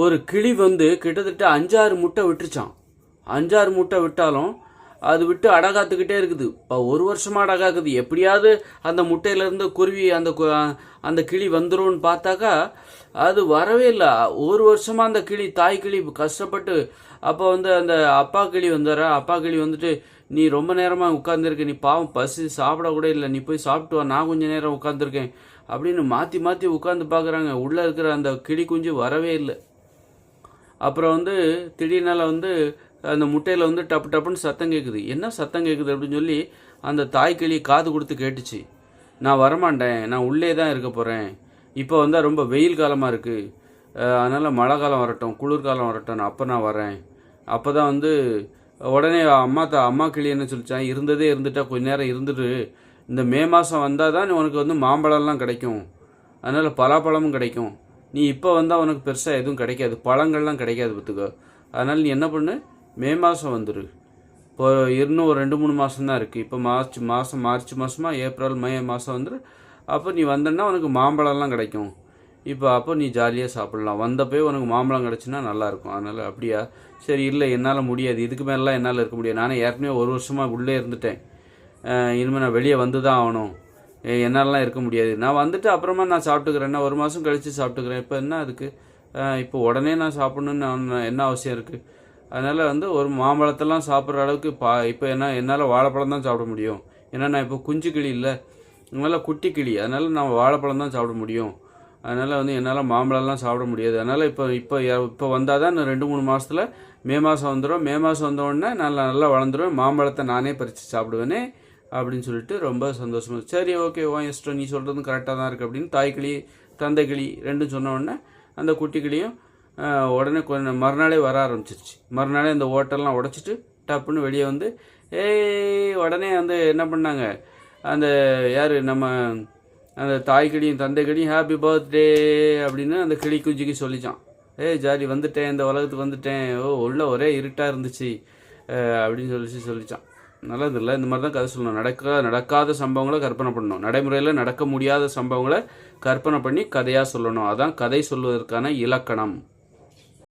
ஒரு கிளி வந்து கிட்டத்தட்ட 5-6 முட்டை விட்டுருச்சான். 5-6 முட்டை விட்டாலும் அது விட்டு அடகாத்துக்கிட்டே இருக்குது. இப்போ 1 வருஷமா அடகாக்குது. எப்படியாவது அந்த முட்டையிலேருந்து குருவி அந்த கிளி வந்துரும்னு பார்த்தாக்கா அது வரவே இல்லை. 1 வருஷமா அந்த கிளி, தாய் கிளி கஷ்டப்பட்டு. அப்போ வந்து அந்த அப்பா கிளி வந்தாரா. அப்பா கிளி வந்துட்டு, நீ ரொம்ப நேரமாக உட்காந்துருக்க, நீ பாவம் பசி சாப்பிட கூட இல்லை, நீ போய் சாப்பிட்டு வா, நான் கொஞ்சம் நேரம் உட்காந்துருக்கேன் அப்படின்னு மாற்றி மாற்றி உட்காந்து பார்க்குறாங்க. உள்ளே இருக்கிற அந்த கிளி குஞ்சு வரவே இல்லை. அப்புறம் வந்து திடீர்னால வந்து அந்த முட்டையில் வந்து டப்பு டப்புன்னு சத்தம் கேட்குது. என்ன சத்தம் கேட்குது அப்படின்னு சொல்லி அந்த தாய் கிளி காது கொடுத்து கேட்டுச்சு. நான் வரமாட்டேன், நான் உள்ளே தான் இருக்க போகிறேன், இப்போ வந்தால் ரொம்ப வெயில் காலமாக இருக்குது, அதனால் மழை காலம் வரட்டும், குளிர்காலம் வரட்டும், அப்போ நான் வரேன். அப்போ தான் வந்து உடனே அம்மா கிளி என்ன சொல்லிச்சான், இருந்ததே இருந்துட்டா கொஞ்ச நேரம் இருந்துட்டு, இந்த மே மாதம் வந்தால் தான் உனக்கு வந்து மாம்பழம்லாம் கிடைக்கும், அதனால் பலாப்பழமும் கிடைக்கும், நீ இப்போ வந்தால் உனக்கு பெருசாக எதுவும் கிடைக்காது, பழங்கள்லாம் கிடைக்காது பார்த்துக்கோ, அதனால் நீ என்ன பண்ணு, மே மாதம் வந்துடு. இப்போ இன்னும் ஒரு 2-3 மாதம் தான் இருக்குது. இப்போ மார்ச் மாதமா ஏப்ரல் மே மாதம் வந்துடு. அப்போ நீ வந்தன்னா உனக்கு மாம்பழம்லாம் கிடைக்கும். அப்போ நீ ஜாலியாக சாப்பிட்லாம். வந்தப்போ உனக்கு மாம்பழம் கிடச்சுன்னா நல்லாயிருக்கும். அதனால் அப்படியா, சரி, இல்லை என்னால் முடியாது, இதுக்கு மேலாம் என்னால் இருக்க முடியாது, நானே ஏற்கனவே 1 வருஷமாக உள்ளே இருந்துட்டேன், இனிமேல் நான் வெளியே வந்து தான் ஆகணும், என்னாலலாம் இருக்க முடியாது, நான் வந்துட்டு அப்புறமா நான் சாப்பிட்டுக்கிறேன், நான் 1 மாதம் கழித்து சாப்பிட்டுக்கிறேன், இப்போ என்ன அதுக்கு, இப்போ உடனே நான் சாப்பிட்ணுன்னு என்ன அவசியம் இருக்குது. அதனால் வந்து ஒரு மாம்பழத்தெல்லாம் சாப்பிட்ற அளவுக்கு இப்போ என்னால் வாழைப்பழம் தான் சாப்பிட முடியும். ஏன்னா நான் இப்போ குஞ்சு கிளி இல்லை, அதனால் குட்டி கிளி, அதனால் நான் வாழைப்பழம் தான் சாப்பிட முடியும். அதனால் வந்து என்னால் மாம்பழம்லாம் சாப்பிட முடியாது. அதனால் இப்போ வந்தால் தான் இன்னும் 2-3 மாதத்தில் மே மாதம் வந்துடும். மே மாதம் வந்தோடனே நல்லா வளர்ந்துடும், மாம்பழத்தை நானே பறித்து சாப்பிடுவேனே அப்படின்னு சொல்லிட்டு ரொம்ப சந்தோஷமாக, சரி ஓகே உன் இஷ்டம், நீ சொல்கிறதும் கரெக்டாக தான் இருக்குது அப்படின்னு தாய் கிளி தந்தை கிளி ரெண்டும் சொன்ன உடனே அந்த குட்டி கிளியும் உடனே கொஞ்சம் மறுநாளே வர ஆரம்பிச்சிருச்சு. மறுநாளே அந்த ஓட்டெல்லாம் உடச்சிட்டு டப்புன்னு வெளியே வந்து உடனே வந்து என்ன பண்ணாங்க, அந்த யார் நம்ம அந்த தாய் கிளியும் தந்தை கிளியும் ஹாப்பி பர்த்டே அப்படின்னு அந்த கிளி குஞ்சுக்கு சொல்லிச்சான். ஜாலி, வந்துட்டேன், இந்த உலகத்துக்கு வந்துட்டேன், உள்ள ஒரே இருட்டாக இருந்துச்சு அப்படின்னு சொல்லிச்சான். நல்லது இல்லை, இந்த மாதிரி தான் கதை சொல்லணும். நடக்காத சம்பவங்களை கற்பனை பண்ணணும், நடைமுறையில் நடக்க முடியாத சம்பவங்களை கற்பனை பண்ணி கதையாக சொல்லணும். அதான் கதை சொல்வதற்கான இலக்கணம்.